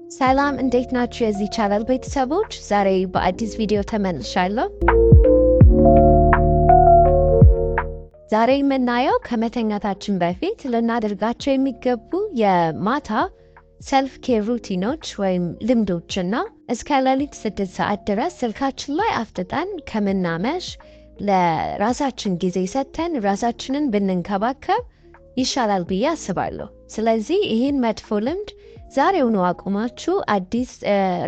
ሰላም እንዴት ናችሁ የዚህ ቻናል ቤተሰቦች? ዛሬ በአዲስ ቪዲዮ ተመልሻለሁ። ዛሬ የምናየው ከመተኛታችን በፊት ልናደርጋቸው የሚገቡ የማታ ሰልፍ ኬር ሩቲኖች ወይም ልምዶችና እስከ ሌሊት 6 ሰዓት ድረስ ስልካችን ላይ አፍጥጠን ከምናመሽ ለራሳችን ጊዜ ሰጥተን ራሳችንን ብንንከባከብ ይሻላል ብዬ አስባለሁ። ስለዚህ ይህን መጥፎ ልምድ ዛሬውኑ አቁማችሁ አዲስ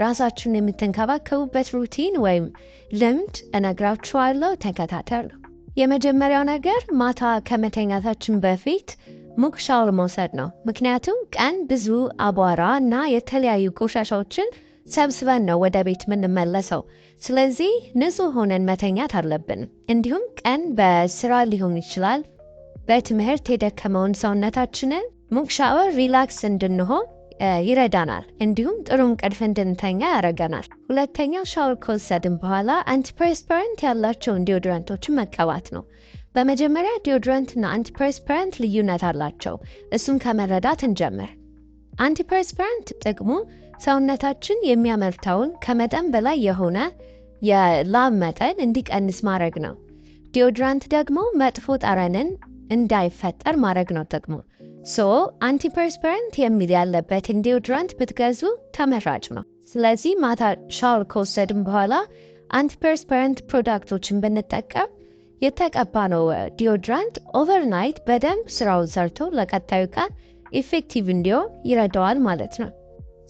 ራሳችሁን የምትንከባከቡበት ሩቲን ወይም ልምድ እነግራችኋለሁ። ተከታተሉ። የመጀመሪያው ነገር ማታ ከመተኛታችን በፊት ሙቅ ሻወር መውሰድ ነው። ምክንያቱም ቀን ብዙ አቧራ እና የተለያዩ ቆሻሻዎችን ሰብስበን ነው ወደ ቤት የምንመለሰው። ስለዚህ ንጹህ ሆነን መተኛት አለብን። እንዲሁም ቀን በስራ ሊሆን ይችላል በትምህርት የደከመውን ሰውነታችንን ሙቅ ሻወር ሪላክስ እንድንሆን ይረዳናል። እንዲሁም ጥሩ እንቅልፍ እንድንተኛ ያደርገናል። ሁለተኛው ሻወር ከወሰድን በኋላ አንቲፐርስፐረንት ያላቸውን ዲዮድራንቶችን መቀባት ነው። በመጀመሪያ ዲዮድራንትና አንቲፐርስፐረንት ልዩነት አላቸው። እሱን ከመረዳት እንጀምር። አንቲፐርስፐረንት ጥቅሙ ሰውነታችን የሚያመርተውን ከመጠን በላይ የሆነ የላብ መጠን እንዲቀንስ ማድረግ ነው። ዲዮድራንት ደግሞ መጥፎ ጠረንን እንዳይፈጠር ማድረግ ነው ጥቅሙ። አንቲፐርስፐረንት የሚል ያለበትን ዲዮድራንት ብትገዙ ተመራጭ ነው። ስለዚህ ማታ ሻወር ከወሰድን በኋላ አንቲፐርስፐረንት ፕሮዳክቶችን ብንጠቀም የተቀባነው ዲዮድራንት ኦቨርናይት በደንብ ስራውን ሰርቶ ለቀጣዩ ቀን ኢፌክቲቭ እንዲሆን ይረዳዋል ማለት ነው።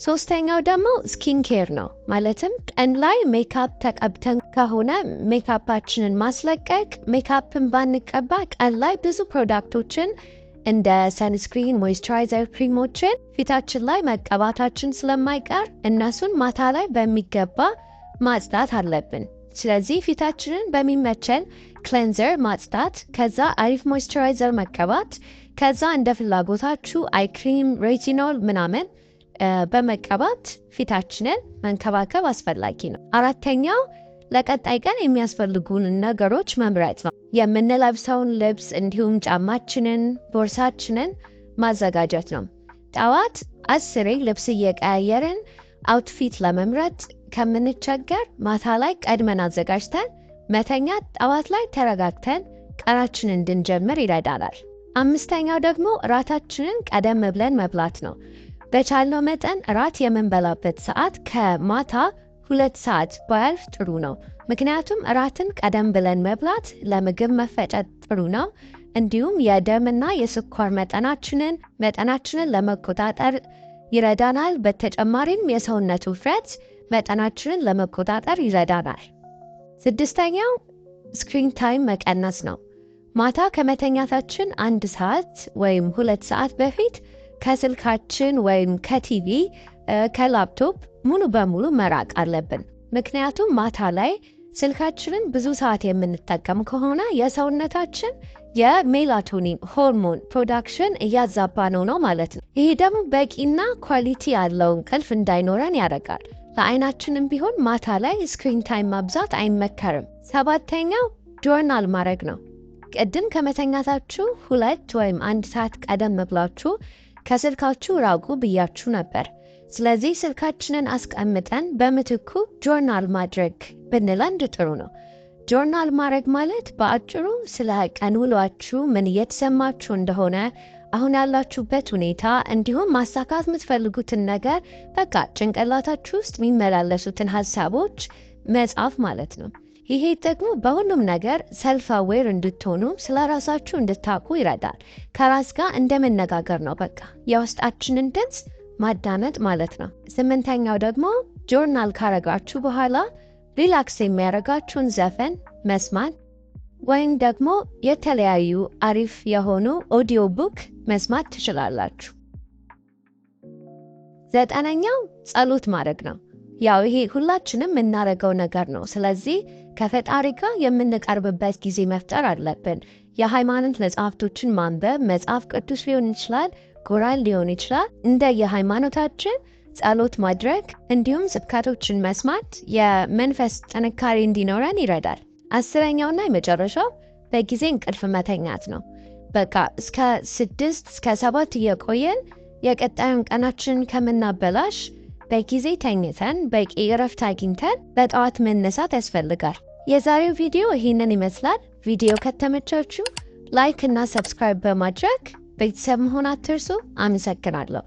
ሶስተኛው ደግሞ ስኪን ኬር ነው። ማለትም ቀን ላይ ሜካፕ ተቀብተን ከሆነ ሜካፓችንን ማስለቀቅ፣ ሜካፕን ባንቀባ ቀን ላይ ብዙ ፕሮዳክቶችን እንደ ሰንስክሪን፣ ሞይስቸራይዘር ክሪሞችን ፊታችን ላይ መቀባታችን ስለማይቀር እነሱን ማታ ላይ በሚገባ ማጽዳት አለብን። ስለዚህ ፊታችንን በሚመቸን ክሌንዘር ማጽዳት፣ ከዛ አሪፍ ሞይስቸራይዘር መቀባት፣ ከዛ እንደ ፍላጎታችሁ አይ ክሪም፣ ሬቲኖል ምናምን በመቀባት ፊታችንን መንከባከብ አስፈላጊ ነው። አራተኛው ለቀጣይ ቀን የሚያስፈልጉን ነገሮች መምረጥ ነው። የምንለብሰውን ልብስ እንዲሁም ጫማችንን፣ ቦርሳችንን ማዘጋጀት ነው። ጠዋት 10 ልብስ እየቀያየርን አውትፊት ለመምረጥ ከምንቸገር ማታ ላይ ቀድመን አዘጋጅተን መተኛት ጠዋት ላይ ተረጋግተን ቀናችንን እንድንጀምር ይረዳናል። አምስተኛው ደግሞ ራታችንን ቀደም ብለን መብላት ነው። በቻልነው መጠን ራት የምንበላበት ሰዓት ከማታ 2 ሰዓት ባያልፍ ጥሩ ነው። ምክንያቱም ራትን ቀደም ብለን መብላት ለምግብ መፈጨት ጥሩ ነው። እንዲሁም የደምና የስኳር መጠናችንን ለመቆጣጠር ይረዳናል። በተጨማሪም የሰውነት ውፍረት መጠናችንን ለመቆጣጠር ይረዳናል። 6ኛው ስክሪን ታይም መቀነስ ነው። ማታ ከመተኛታችን 1 ሰዓት ወይም 2 ሰዓት በፊት ከስልካችን ወይም ከቲቪ ከላፕቶፕ ሙሉ በሙሉ መራቅ አለብን። ምክንያቱም ማታ ላይ ስልካችንን ብዙ ሰዓት የምንጠቀም ከሆነ የሰውነታችን የሜላቶኒን ሆርሞን ፕሮዳክሽን እያዛባ ነው ማለት ነው። ይሄ ደግሞ በቂና ኳሊቲ ያለው እንቅልፍ እንዳይኖረን ያደርጋል። ለአይናችንም ቢሆን ማታ ላይ ስክሪን ታይም ማብዛት አይመከርም። 7ኛው ጆርናል ማድረግ ነው። ቅድም ከመተኛታችሁ 2 ወይም 1 ሰዓት ቀደም ብላችሁ ከስልካችሁ ራቁ ብያችሁ ነበር። ስለዚህ ስልካችንን አስቀምጠን በምትኩ ጆርናል ማድረግ ብንለምድ ጥሩ ነው። ጆርናል ማድረግ ማለት በአጭሩ ስለ ቀን ውሏችሁ ምን እየተሰማችሁ እንደሆነ፣ አሁን ያላችሁበት ሁኔታ፣ እንዲሁም ማሳካት የምትፈልጉትን ነገር በቃ ጭንቅላታችሁ ውስጥ የሚመላለሱትን ሀሳቦች መጻፍ ማለት ነው። ይሄ ደግሞ በሁሉም ነገር ሰልፍ አዌር እንድትሆኑ ስለ ራሳችሁ እንድታውቁ ይረዳል። ከራስ ጋር እንደመነጋገር ነው። በቃ የውስጣችንን ድምፅ ማዳመጥ ማለት ነው። 8ኛው ደግሞ ጆርናል ካረጋችሁ በኋላ ሪላክስ የሚያደርጋችሁን ዘፈን መስማት ወይም ደግሞ የተለያዩ አሪፍ የሆኑ ኦዲዮ ቡክ መስማት ትችላላችሁ። 9ኛው ጸሎት ማድረግ ነው። ያው ይሄ ሁላችንም የምናደርገው ነገር ነው። ስለዚህ ከፈጣሪ ጋር የምንቀርብበት ጊዜ መፍጠር አለብን። የሃይማኖት መጽሐፍቶችን ማንበብ፣ መጽሐፍ ቅዱስ ሊሆን ይችላል፣ ቁርአን ሊሆን ይችላል። እንደ የሃይማኖታችን ጸሎት ማድረግ እንዲሁም ስብከቶችን መስማት የመንፈስ ጥንካሬ እንዲኖረን ይረዳል። 10ኛውና የመጨረሻው በጊዜ እንቅልፍ መተኛት ነው። በቃ እስከ 6 እስከ 7 እየቆየን የቀጣዩን ቀናችን ከምናበላሽ በጊዜ ተኝተን በቂ እረፍት አግኝተን በጠዋት መነሳት ያስፈልጋል። የዛሬው ቪዲዮ ይህንን ይመስላል። ቪዲዮ ከተመቻችሁ ላይክ እና ሰብስክራይብ በማድረግ ቤተሰብ መሆን አትርሱ። አመሰግናለሁ።